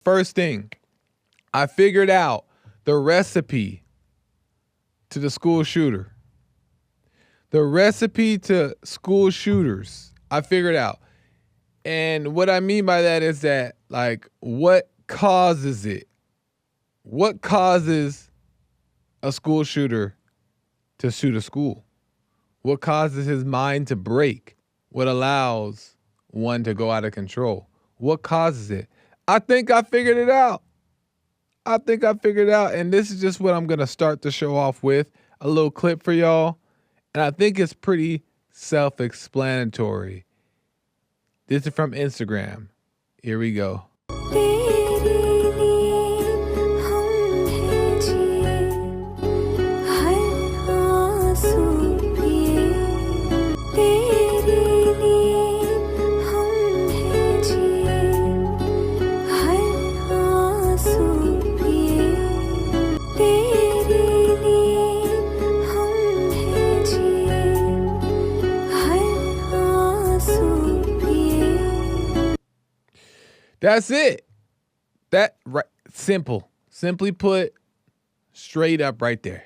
First thing, I figured out the recipe to the school shooter. The recipe to school shooters, I figured out. And what I mean by that is that, like, what causes it? What causes a school shooter to shoot a school? What causes his mind to break? What allows one to go out of control? What causes it? I think I figured it out. And this is just what I'm going to start the show off with. A little clip for y'all. And I think it's pretty self-explanatory. This is from Instagram. Here we go. That's it. That right, simple. Simply put, straight up right there.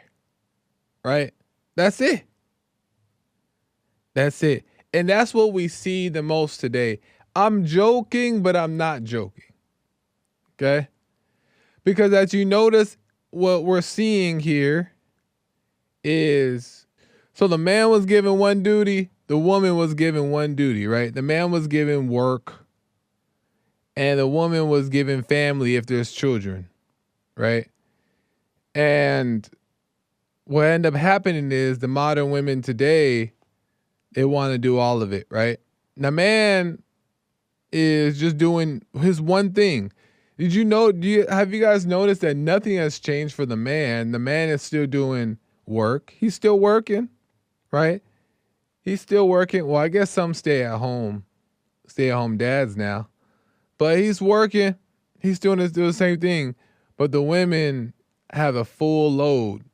Right? That's it. That's it. And that's what we see the most today. I'm joking, but I'm not joking. Okay? Because as you notice, what we're seeing here is, so the man was given one duty, the woman was given one duty, right? The man was given work, and the woman was given family if there's children, right? And what ended up happening is the modern women today, they want to do all of it, right? The man is just doing his one thing. Have you guys noticed that nothing has changed for the man? The man is still doing work. He's still working, right? He's still working. Well, I guess some stay-at-home dads now. But he's working. He's doing the same thing. But the women have a full load.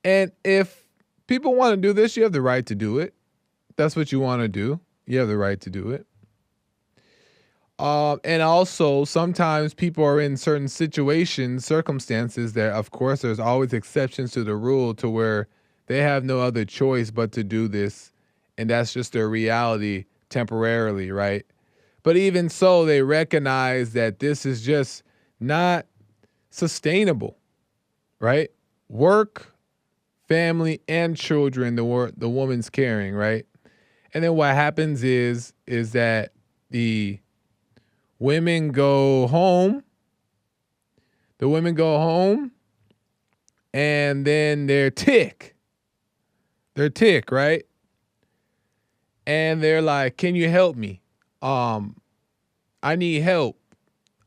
And if people want to do this, you have the right to do it. That's what you want to do. You have the right to do it. And also, sometimes people are in certain circumstances that, of course, there's always exceptions to the rule to where they have no other choice but to do this. And that's just their reality temporarily, right? But even so, they recognize that this is just not sustainable, right? Work, family, and children, the woman's carrying, right? And then what happens is that the women go home. The women go home, and then they're tick. Right? And they're like, "Can you help me? I need help.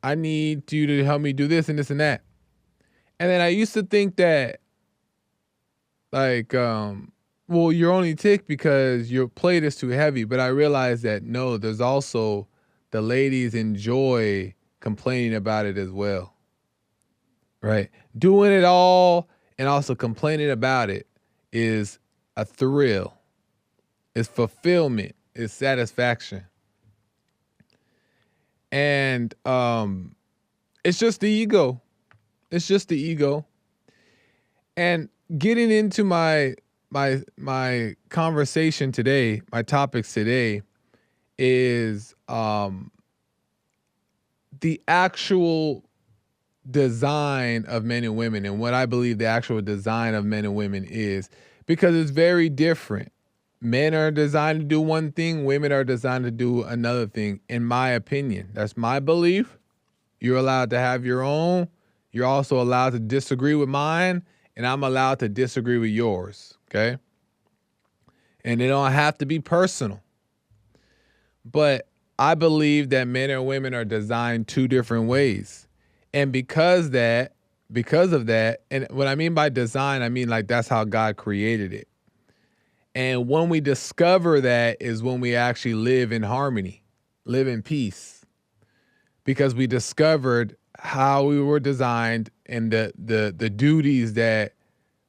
I need you to help me do this and this and that." And then I used to think that, like, well, you're only ticked because your plate is too heavy. But I realized that no, there's also the ladies enjoy complaining about it as well, right? Doing it all and also complaining about it is a thrill. It's fulfillment. It's satisfaction. And it's just the ego. It's just the ego. And getting into my conversation today, my topics today is the actual design of men and women, and what I believe the actual design of men and women is, because it's very different. Men are designed to do one thing, women are designed to do another thing, in my opinion. That's my belief. You're allowed to have your own. You're also allowed to disagree with mine, and I'm allowed to disagree with yours, okay? And it don't have to be personal. But I believe that men and women are designed two different ways. And because of that, and what I mean by design, I mean like that's how God created it. And when we discover that is when we actually live in harmony, live in peace. Because we discovered how we were designed and the duties that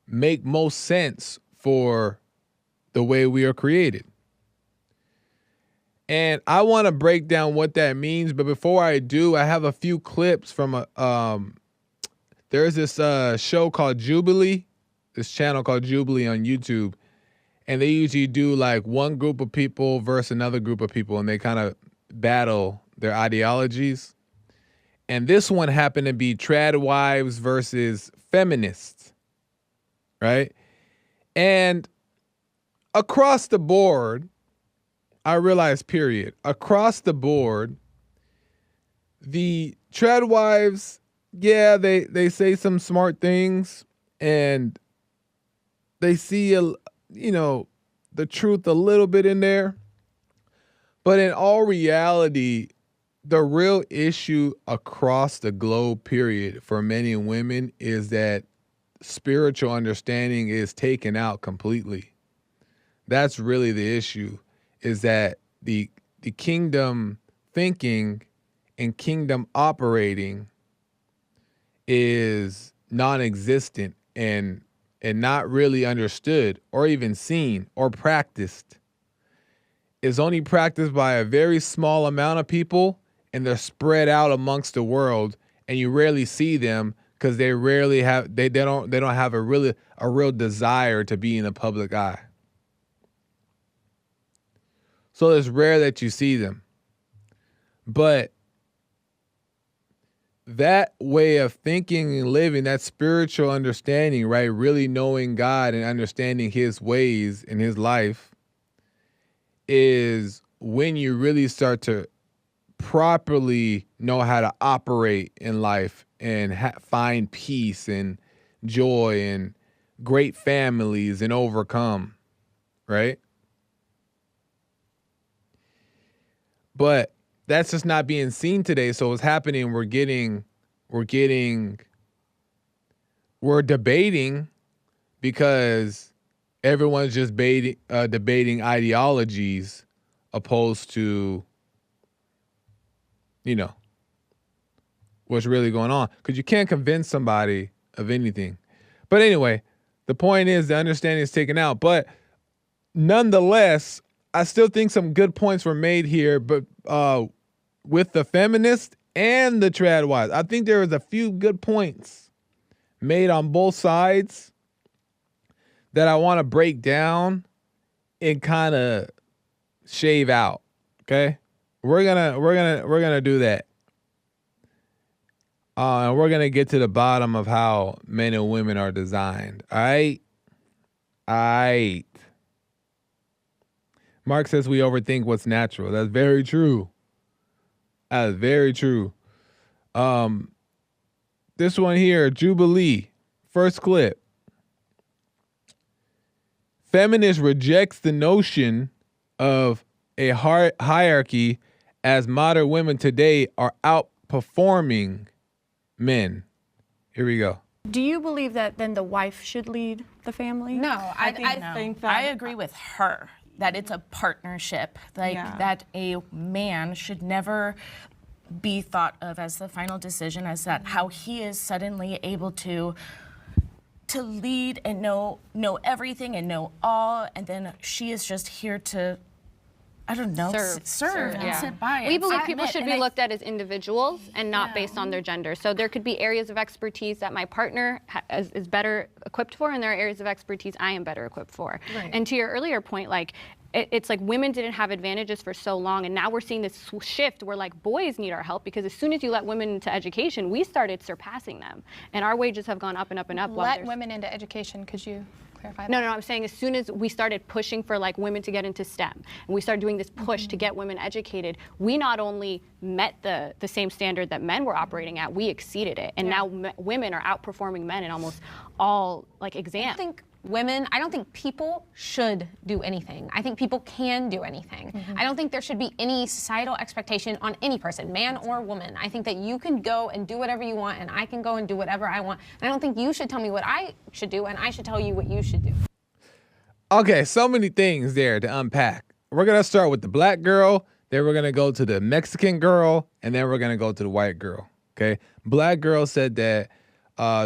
make most sense for the way we are created. And I want to break down what that means, but before I do, I have a few clips from there's this show called Jubilee, this channel called Jubilee on YouTube, and they usually do like one group of people versus another group of people, and they kind of battle their ideologies. And this one happened to be trad wives versus feminists, right? And across the board, I realized, period, across the board, the trad wives, yeah, they say some smart things and they see, the truth a little bit in there. But in all reality, the real issue across the globe, period, for many women is that spiritual understanding is taken out completely. That's really the issue, is that the kingdom thinking and kingdom operating is non-existent and not really understood or even seen or practiced. It's only practiced by a very small amount of people, and they're spread out amongst the world, and you rarely see them because they don't have a real desire to be in the public eye. So it's rare that you see them. But that way of thinking and living, that spiritual understanding, right? Really knowing God and understanding his ways in his life is when you really start to properly know how to operate in life and find peace and joy and great families and overcome, right? But that's just not being seen today. So what's happening, we're debating because everyone's just debating ideologies opposed to, what's really going on. Because you can't convince somebody of anything. But anyway, the point is the understanding is taken out. But nonetheless, I still think some good points were made here, but with the feminist and the trad wives, I think there was a few good points made on both sides that I want to break down and kind of shave out. Okay, we're gonna do that, and we're gonna get to the bottom of how men and women are designed. All right. Mark says we overthink what's natural. That's very true. That is very true. This one here, Jubilee, first clip. Feminist rejects the notion of a hierarchy as modern women today are outperforming men. Here we go. Do you believe that then the wife should lead the family? No, I think that I agree with her that it's a partnership, that a man should never be thought of as the final decision, as that how he is suddenly able to lead and know everything and know all, and then she is just here to, I don't know, serve and sit by. We believe people should be looked at as individuals and not based on their gender. So there could be areas of expertise that my partner is better equipped for, and there are areas of expertise I am better equipped for. Right. And to your earlier point, it's like women didn't have advantages for so long, and now we're seeing this shift where boys need our help, because as soon as you let women into education, we started surpassing them, and our wages have gone up and up and up. Let women into education, could you clarify that? No, I'm saying as soon as we started pushing for women to get into STEM, and we started doing this push to get women educated, we not only met the same standard that men were operating at, we exceeded it, and now women are outperforming men in almost all exams. I don't think people should do anything. I think people can do anything. I don't think there should be any societal expectation on any person, man or woman. I think that you can go and do whatever you want, and I can go and do whatever I want. And I don't think you should tell me what I should do, and I should tell you what you should do. Okay, so many things there to unpack. We're going to start with the black girl, then we're going to go to the Mexican girl, and then we're going to go to the white girl. Okay, black girl said that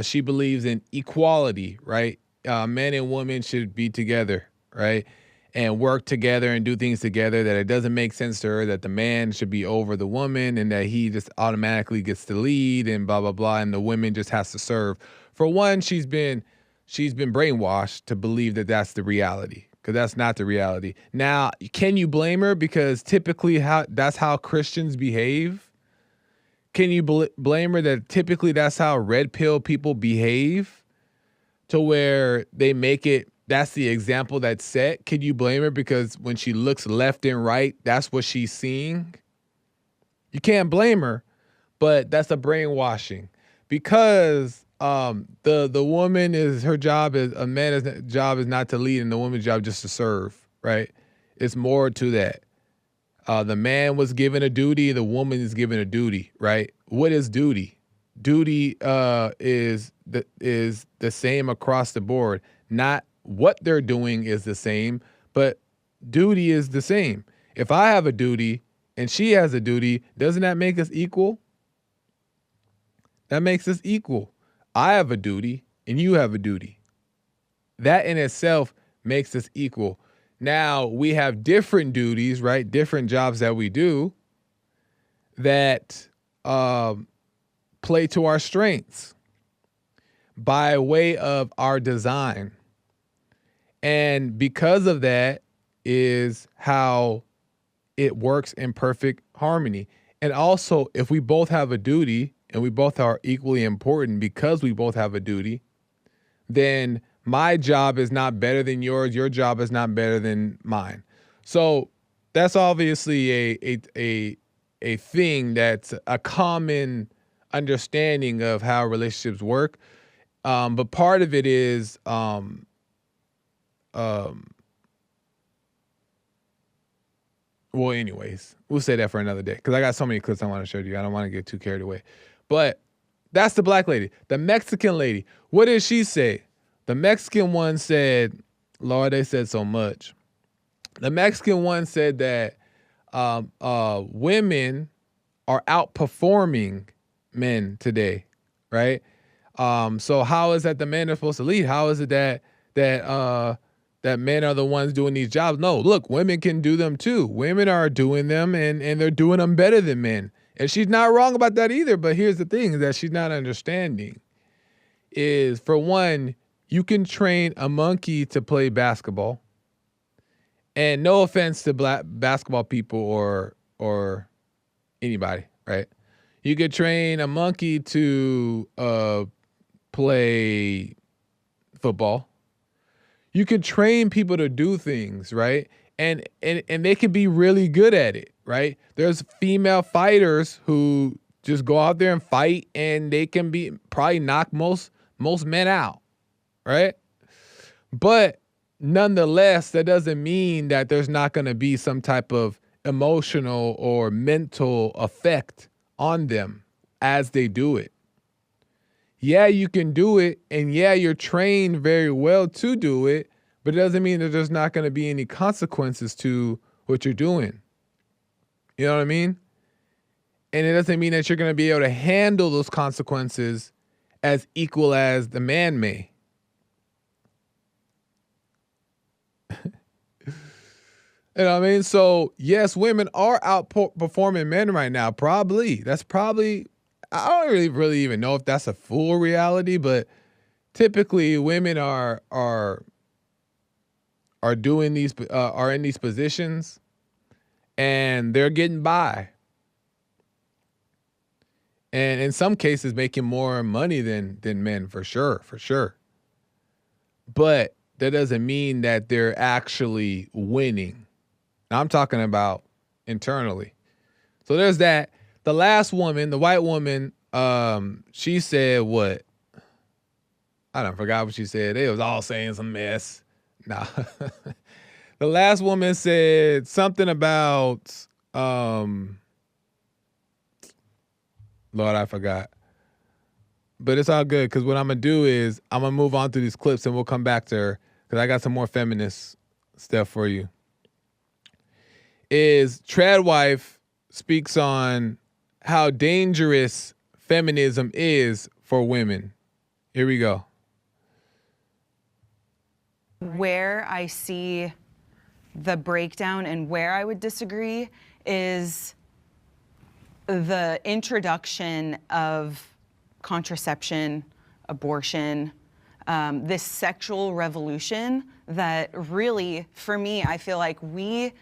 she believes in equality, right? Men and women should be together, right? and work together and do things together, that it doesn't make sense to her that the man should be over the woman and that he just automatically gets to lead and blah, blah, blah, and the woman just has to serve. For one, she's been brainwashed to believe that that's the reality, because that's not the reality. Now, can you blame her? Because typically that's how Christians behave. Can you blame her that typically that's how red pill people behave, to where they make it, that's the example that's set? Can you blame her because when she looks left and right, that's what she's seeing? You can't blame her, but that's a brainwashing, because the woman is, her job is, a man's job is not to lead and the woman's job just to serve, right? It's more to that. The man was given a duty, the woman is given a duty, right? What is duty? Duty is the same across the board. Not what they're doing is the same, but duty is the same. If I have a duty and she has a duty, doesn't that make us equal? That makes us equal. I have a duty and you have a duty. That in itself makes us equal. Now, we have different duties, right? Different jobs that we do that play to our strengths by way of our design. And because of that is how it works in perfect harmony. And also, if we both have a duty and we both are equally important because we both have a duty, then my job is not better than yours. Your job is not better than mine. So that's obviously a thing that's a common understanding of how relationships work. But part of it is well, anyways, we'll say that for another day, because I got so many clips I want to show you. I don't want to get too carried away. But that's the black lady. The Mexican lady, what did she say? The Mexican one said, Lord, they said so much. The Mexican one said that women are outperforming men today, right? So how is that the men are supposed to lead? How is it that men are the ones doing these jobs? No, look, women can do them too. Women are doing them and they're doing them better than men. And she's not wrong about that either. But here's the thing that she's not understanding is, for one, you can train a monkey to play basketball. And no offense to black basketball people or anybody, right? You could train a monkey to play football. You can train people to do things, right? And they can be really good at it, right? There's female fighters who just go out there and fight, and they can probably knock most men out, right? But nonetheless, that doesn't mean that there's not going to be some type of emotional or mental effect on them as they do it. Yeah, you can do it, and yeah, you're trained very well to do it, but it doesn't mean that there's not going to be any consequences to what you're doing. You know what I mean? And it doesn't mean that you're going to be able to handle those consequences as equal as the man may. You know what I mean? So, yes, women are outperforming men right now. Probably. That's probably, I don't really even know if that's a full reality, but typically women are doing these, are in these positions, and they're getting by. And in some cases making more money than men, for sure. But that doesn't mean that they're actually winning. Now, I'm talking about internally. So there's that. The last woman, the white woman, she said what? I don't forgot what she said. They was all saying some mess. Nah. The last woman said something about, Lord, I forgot. But it's all good, because what I'm going to do is I'm going to move on through these clips and we'll come back to her, because I got some more feminist stuff for you. Is Tradwife speaks on how dangerous feminism is for women. Here we go. Where I see the breakdown and where I would disagree is the introduction of contraception, abortion, this sexual revolution that really, for me, I feel like we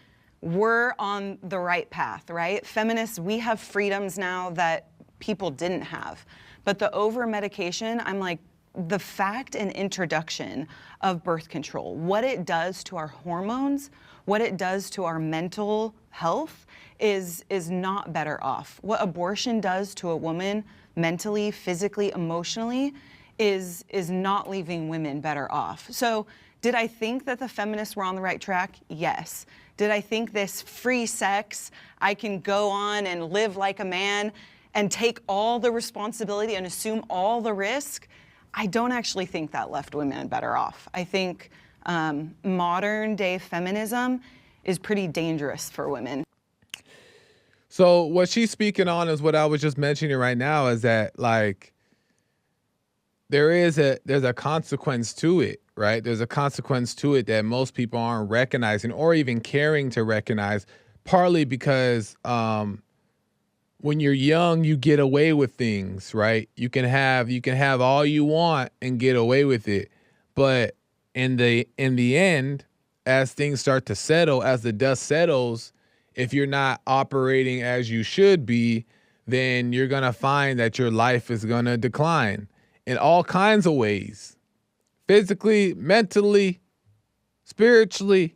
were on the right path, right? Feminists, we have freedoms now that people didn't have. But the over-medication, I'm like, the fact and introduction of birth control, what it does to our hormones, what it does to our mental health is not better off. What abortion does to a woman mentally, physically, emotionally is not leaving women better off. So did I think that the feminists were on the right track? Yes. Did I think this free sex, I can go on and live like a man and take all the responsibility and assume all the risk? I don't actually think that left women better off. I think modern day feminism is pretty dangerous for women. So what she's speaking on is what I was just mentioning right now, is that like there's a consequence to it, right? There's a consequence to it that most people aren't recognizing or even caring to recognize, partly because when you're young, you get away with things, right? You can have all you want and get away with it. But in the end, as things start to settle, as the dust settles, if you're not operating as you should be, then you're going to find that your life is going to decline in all kinds of ways. Physically, mentally, spiritually.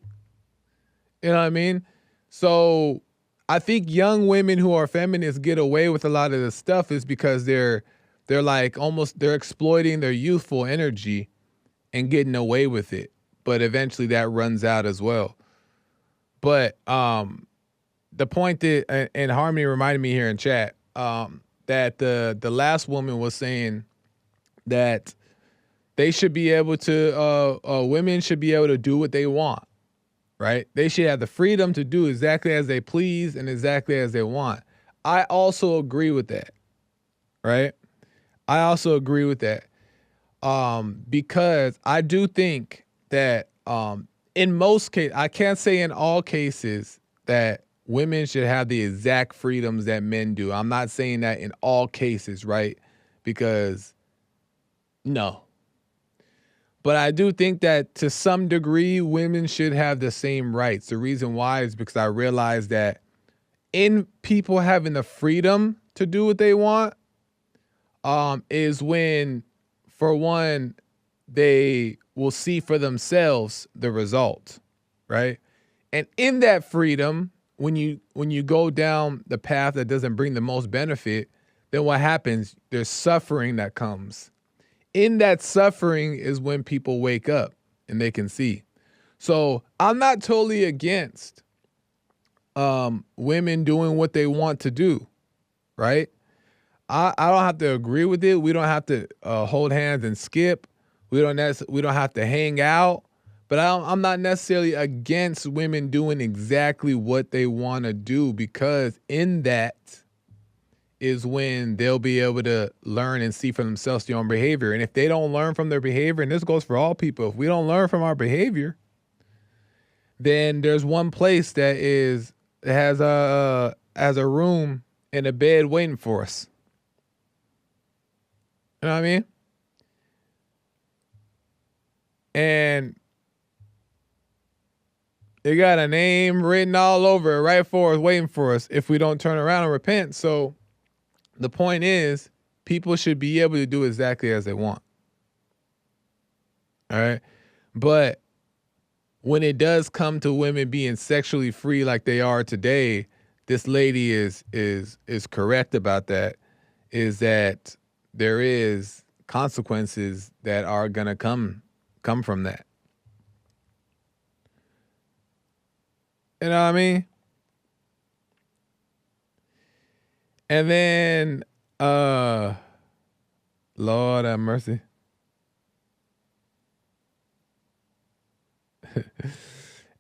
You know what I mean? So I think young women who are feminists get away with a lot of this stuff is because they're exploiting their youthful energy and getting away with it. But eventually that runs out as well. But the point that, and Harmony reminded me here in chat, that the last woman was saying that they should be able to, women should be able to do what they want. Right? They should have the freedom to do exactly as they please and exactly as they want. I also agree with that. Right? I also agree with that. Because I do think that in most cases, I can't say in all cases that women should have the exact freedoms that men do. I'm not saying that in all cases, right? Because no. But I do think that to some degree, women should have the same rights. The reason why is because I realize that in people having the freedom to do what they want, is when, for one, they will see for themselves the result, right? And in that freedom, when you go down the path that doesn't bring the most benefit, then what happens? There's suffering that comes. In that suffering is when people wake up and they can see. So I'm not totally against women doing what they want to do, right? I don't have to agree with it. We don't have to hold hands and skip. We don't have to hang out. But I'm not necessarily against women doing exactly what they want to do, because in that is when they'll be able to learn and see for themselves their own behavior. And if they don't learn from their behavior, and this goes for all people, if we don't learn from our behavior, then there's one place that has a room and a bed waiting for us. You know what I mean? And it got a name written all over it, right for us, waiting for us if we don't turn around and repent. So the point is, people should be able to do exactly as they want. All right? But when it does come to women being sexually free like they are today, this lady is correct about that, is that there is consequences that are going to come from that. You know what I mean? And then, Lord have mercy.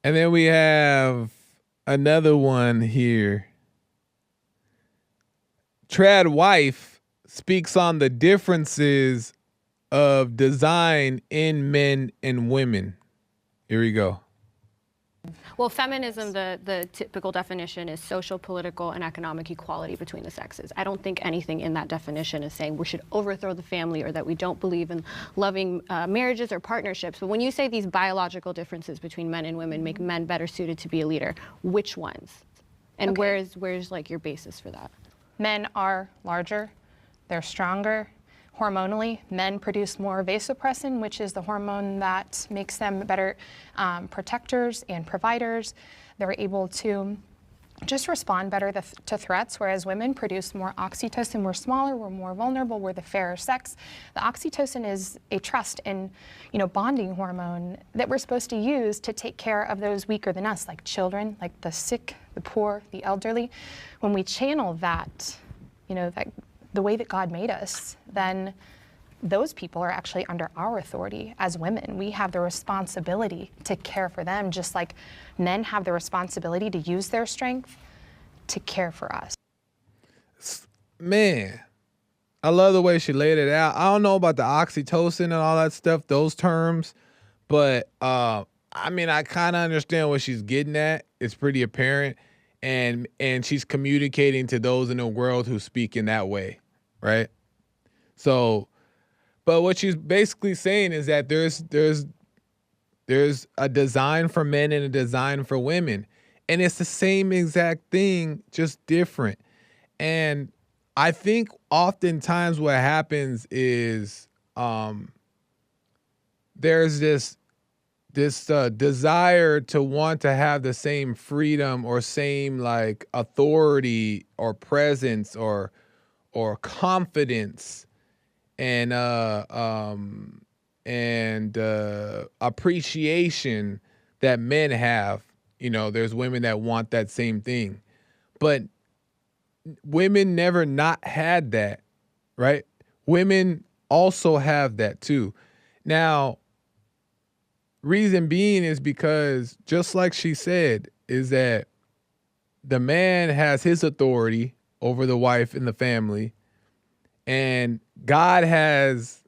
And then we have another one here. Trad wife speaks on the differences of design in men and women. Here we go. Well, feminism, the typical definition is social, political, and economic equality between the sexes. I don't think anything in that definition is saying we should overthrow the family or that we don't believe in loving marriages or partnerships. But when you say these biological differences between men and women make men better suited to be a leader, which ones? And where's like your basis for that? Men are larger, they're stronger. Hormonally, men produce more vasopressin, which is the hormone that makes them better protectors and providers. They're able to just respond better to threats, whereas women produce more oxytocin. We're smaller, we're more vulnerable, we're the fairer sex. The oxytocin is a trust and bonding hormone that we're supposed to use to take care of those weaker than us, like children, like the sick, the poor, the elderly. When we channel that, the way that God made us, then those people are actually under our authority as women. We have the responsibility to care for them, just like men have the responsibility to use their strength to care for us. Man, I love the way she laid it out. I don't know about the oxytocin and all that stuff, those terms, but I kind of understand what she's getting at. It's pretty apparent. And she's communicating to those in the world who speak in that way, right? So, but what she's basically saying is that there's a design for men and a design for women, and it's the same exact thing, just different. And I think oftentimes what happens is there's this desire to want to have the same freedom or same like authority or presence or confidence and appreciation that men have. There's women that want that same thing, but women never not had that, right? Women also have that too. Now, reason being is because, just like she said, is that the man has his authority over the wife and the family, and God has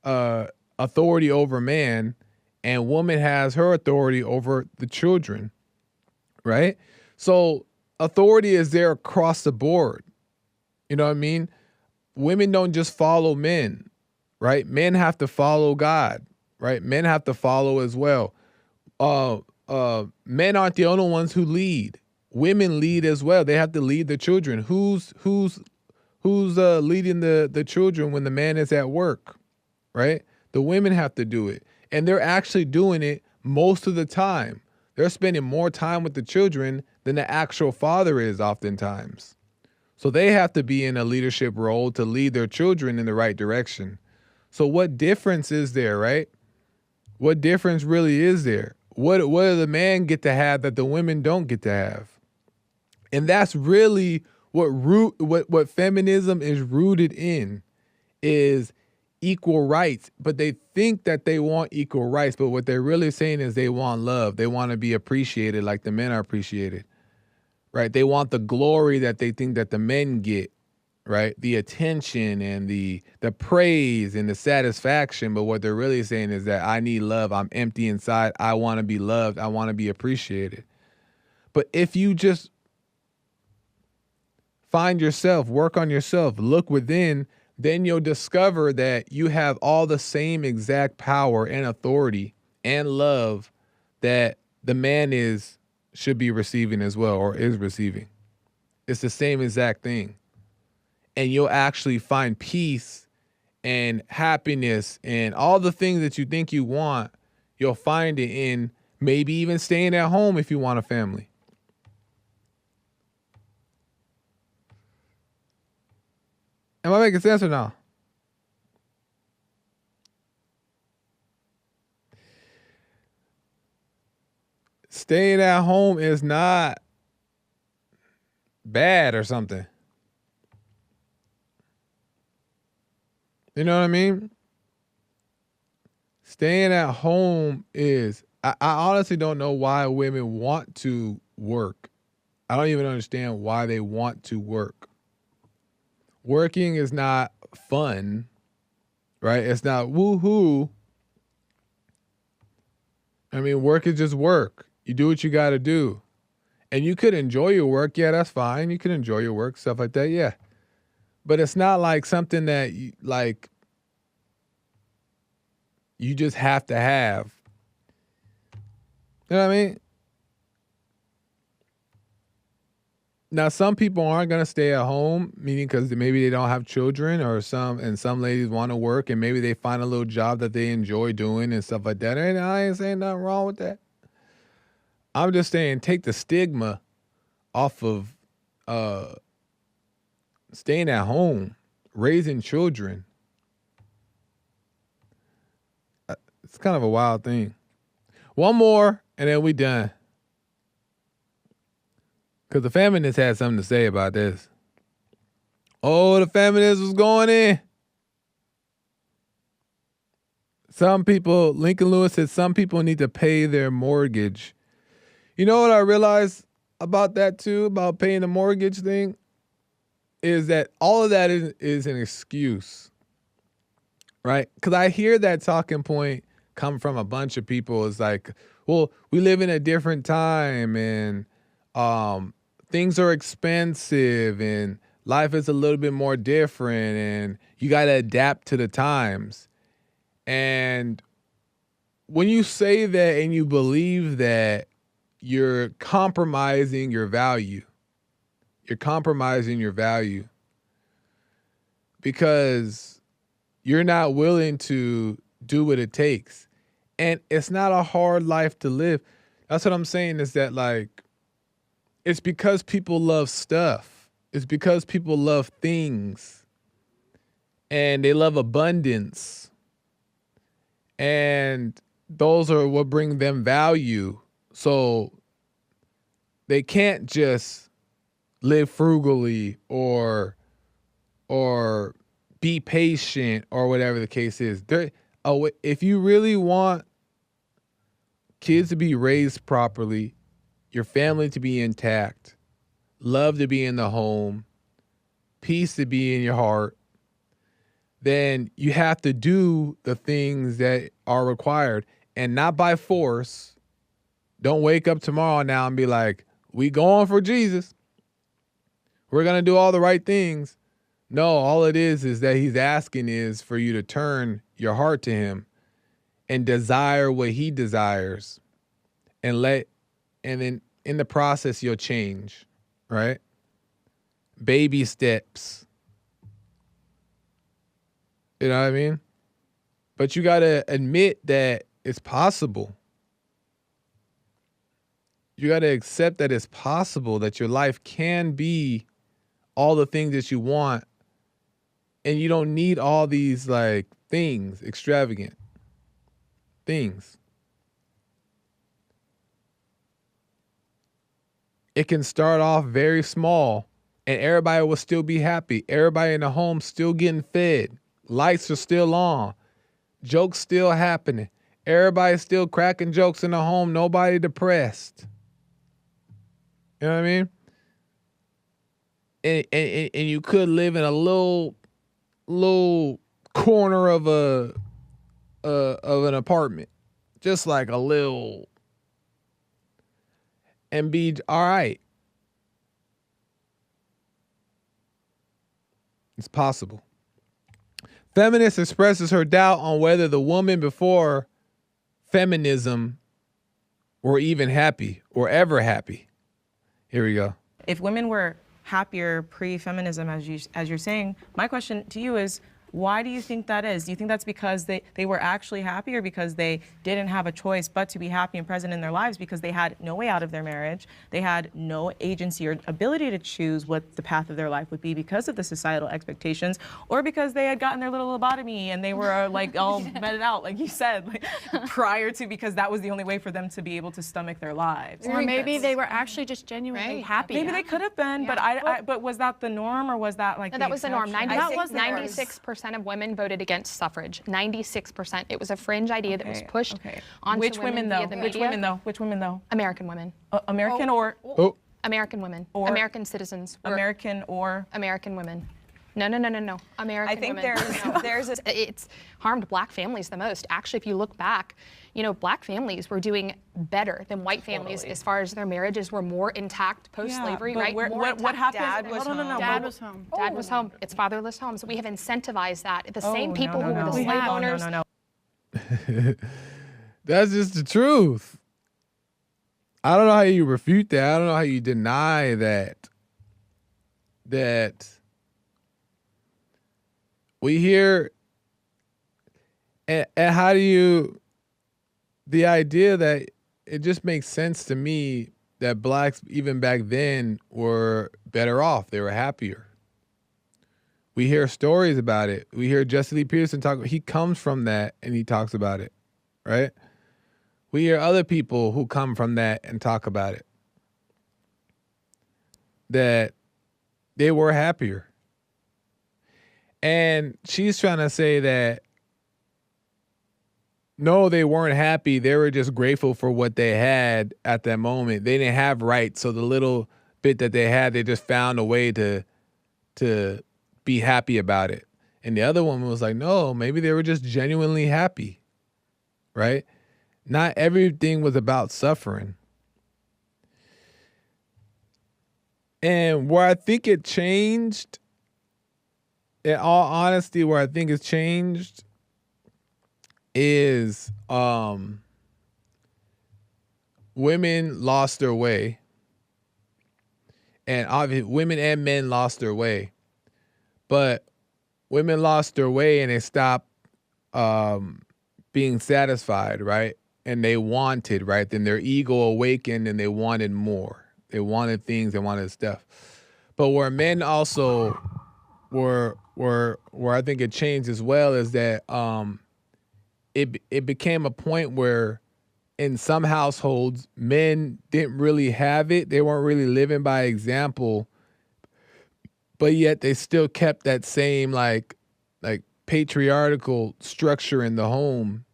authority over man, and woman has her authority over the children, right? So authority is there across the board. You know what I mean? Women don't just follow men, right? Men have to follow God. Right? Men have to follow as well. Men aren't the only ones who lead. Women lead as well. They have to lead the children. Who's leading the children when the man is at work? Right? The women have to do it. And they're actually doing it most of the time. They're spending more time with the children than the actual father is oftentimes. So they have to be in a leadership role to lead their children in the right direction. So what difference is there, right? What difference really is there? What do the men get to have that the women don't get to have? And that's really what feminism is rooted in, is equal rights. But they think that they want equal rights, but what they're really saying is they want love. They want to be appreciated like the men are appreciated, right? They want the glory that they think that the men get, right? The attention and the praise and the satisfaction. But what they're really saying is that I need love. I'm empty inside. I want to be loved. I want to be appreciated. But if you just find yourself, work on yourself, look within, then you'll discover that you have all the same exact power and authority and love that the man should be receiving as well, or is receiving. It's the same exact thing. And you'll actually find peace and happiness and all the things that you think you want. You'll find it in maybe even staying at home if you want a family. Am I making sense or not? Staying at home is not bad or something. You know what I mean? Staying at home is, I honestly don't know why women want to work. I don't even understand why they want to work. Working is not fun, right? It's not woohoo. I mean, work is just work. You do what you got to do. And you could enjoy your work. Yeah, that's fine. You can enjoy your work, stuff like that. Yeah. But it's not like something that you just have to have. You know what I mean? Now, some people aren't going to stay at home, meaning because maybe they don't have children, or some ladies want to work and maybe they find a little job that they enjoy doing and stuff like that. And I ain't saying nothing wrong with that. I'm just saying take the stigma off of staying at home, raising children. It's kind of a wild thing. One more, and then we done. Because the feminists had something to say about this. Oh, the feminists was going in. Some people, Lincoln Lewis said, some people need to pay their mortgage. You know what I realized about that too, about paying the mortgage thing? Is that all of that is an excuse, right? Because I hear that talking point come from a bunch of people. It's like, well, we live in a different time and things are expensive and life is a little bit more different and you got to adapt to the times. And when you say that and you believe that, you're compromising your value. You're compromising your value because you're not willing to do what it takes. And it's not a hard life to live. That's what I'm saying, is that like, it's because people love stuff. It's because people love things and they love abundance. And those are what bring them value. So they can't just live frugally or be patient or whatever the case is. If you really want kids to be raised properly, your family to be intact, love to be in the home, peace to be in your heart, then you have to do the things that are required, and not by force. Don't wake up tomorrow now and be like, we going for Jesus. We're going to do all the right things. No, all it is that he's asking is for you to turn your heart to him and desire what he desires, and then in the process, you'll change, right? Baby steps. You know what I mean? But you got to admit that it's possible. You got to accept that it's possible, that your life can be all the things that you want, and you don't need all these like things, extravagant things. It can start off very small and everybody will still be happy. Everybody in the home still getting fed. Lights are still on. Jokes still happening. Everybody's still cracking jokes in the home. Nobody depressed. You know what I mean? And you could live in a little corner of an apartment, just like a little, and be all right. It's possible. Feminist expresses her doubt on whether the woman before feminism were even happy or ever happy. Here we go. If women were happier pre-feminism, as you're saying, my question to you is, why do you think that is? Do you think that's because they were actually happy, or because they didn't have a choice but to be happy and present in their lives because they had no way out of their marriage, they had no agency or ability to choose what the path of their life would be because of the societal expectations, or because they had gotten their little lobotomy and they were like all meted out, like you said, like, prior to, because that was the only way for them to be able to stomach their lives? Or maybe they were actually just genuinely happy. Maybe they could have been, but was that the norm, or was that like No, that was the norm. 96% of women voted against suffrage. 96%. It was a fringe idea that was pushed onto Which women though? via the Which media. women though? Which women though? American women. American or American women. Or- American citizens. American or American women. No. American I think women. there's a It's harmed black families the most. Actually, if you look back, black families were doing better than white families as far as their marriages were more intact post-slavery, but right? what happened? Dad was home. Dad was home. Dad was home. It's fatherless homes. We have incentivized that. The same people who were the We slave have. owners. No. That's just the truth. I don't know how you refute that. I don't know how you deny that. That we hear, and how do you, the idea that it just makes sense to me that blacks, even back then, were better off. They were happier. We hear stories about it. We hear Jesse Lee Peterson talk. He comes from that and he talks about it, right? We hear other people who come from that and talk about it. That they were happier. And she's trying to say that, no, they weren't happy. They were just grateful for what they had at that moment. They didn't have rights. So the little bit that they had, they just found a way to be happy about it. And the other woman was like, no, maybe they were just genuinely happy, right? Not everything was about suffering. And where I think it changed, in all honesty, where I think it's changed is women lost their way. And obviously women and men lost their way. But women lost their way and they stopped being satisfied, right? And they wanted, right? Then their ego awakened and they wanted more. They wanted things, they wanted stuff. But where men also were I think it changed as well is that it became a point where in some households, men didn't really have it. They weren't really living by example, but yet they still kept that same like patriarchal structure in the home.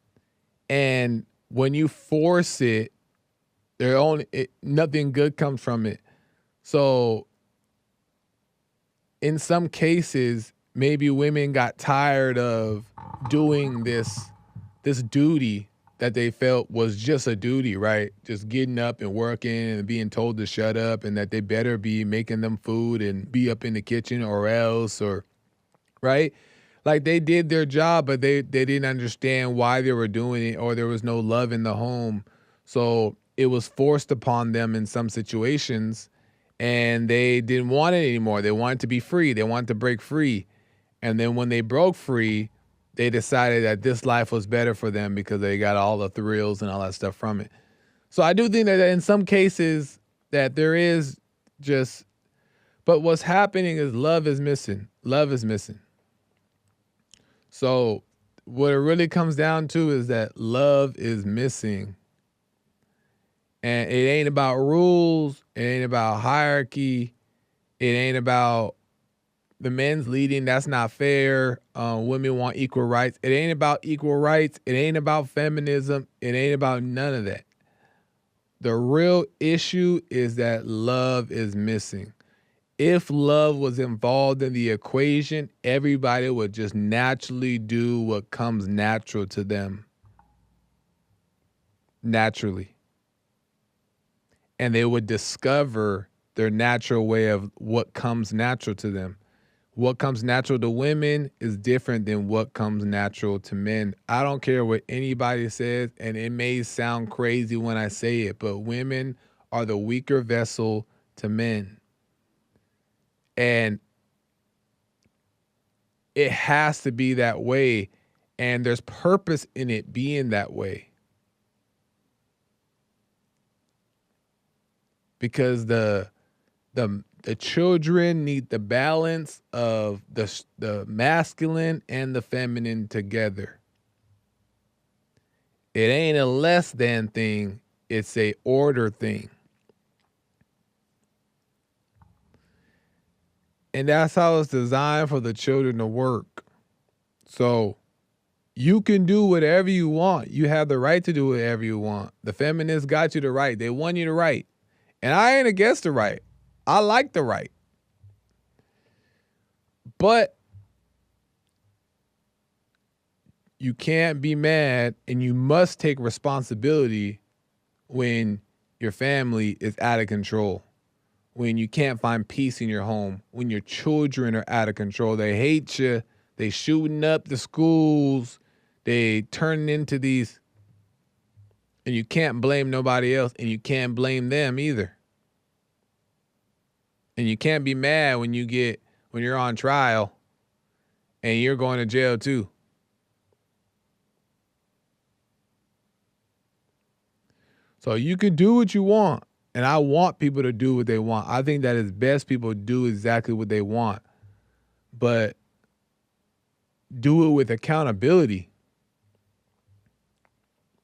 And when you force it, nothing good comes from it. So in some cases, maybe women got tired of doing this duty that they felt was just a duty, right? Just getting up and working and being told to shut up and that they better be making them food and be up in the kitchen or else, or right? Like they did their job, but they didn't understand why they were doing it, or there was no love in the home. So it was forced upon them in some situations and they didn't want it anymore. They wanted to be free. They wanted to break free. And then when they broke free, they decided that this life was better for them because they got all the thrills and all that stuff from it. So I do think that in some cases that there is just, but what's happening is love is missing. Love is missing. So what it really comes down to is that love is missing. And it ain't about rules. It ain't about hierarchy. It ain't about the men's leading. That's not fair. Women want equal rights. It ain't about equal rights. It ain't about feminism. It ain't about none of that. The real issue is that love is missing. If love was involved in the equation, everybody would just naturally do what comes natural to them. Naturally. And they would discover their natural way of what comes natural to them. What comes natural to women is different than what comes natural to men. I don't care what anybody says, and it may sound crazy when I say it, but women are the weaker vessel to men. And it has to be that way, and there's purpose in it being that way. Because the children need the balance of the masculine and the feminine together. It ain't a less than thing, it's a order thing. And that's how it's designed for the children to work. So you can do whatever you want. You have the right to do whatever you want. The feminists got you the right. They won you the right. And I ain't against the right. I like the right. But you can't be mad, and you must take responsibility when your family is out of control, when you can't find peace in your home, when your children are out of control. They hate you. They shooting up the schools. They turning into these, and you can't blame nobody else, and you can't blame them either. And you can't be mad when you're on trial and you're going to jail too. So you can do what you want. And I want people to do what they want. I think that it's best people do exactly what they want. But do it with accountability.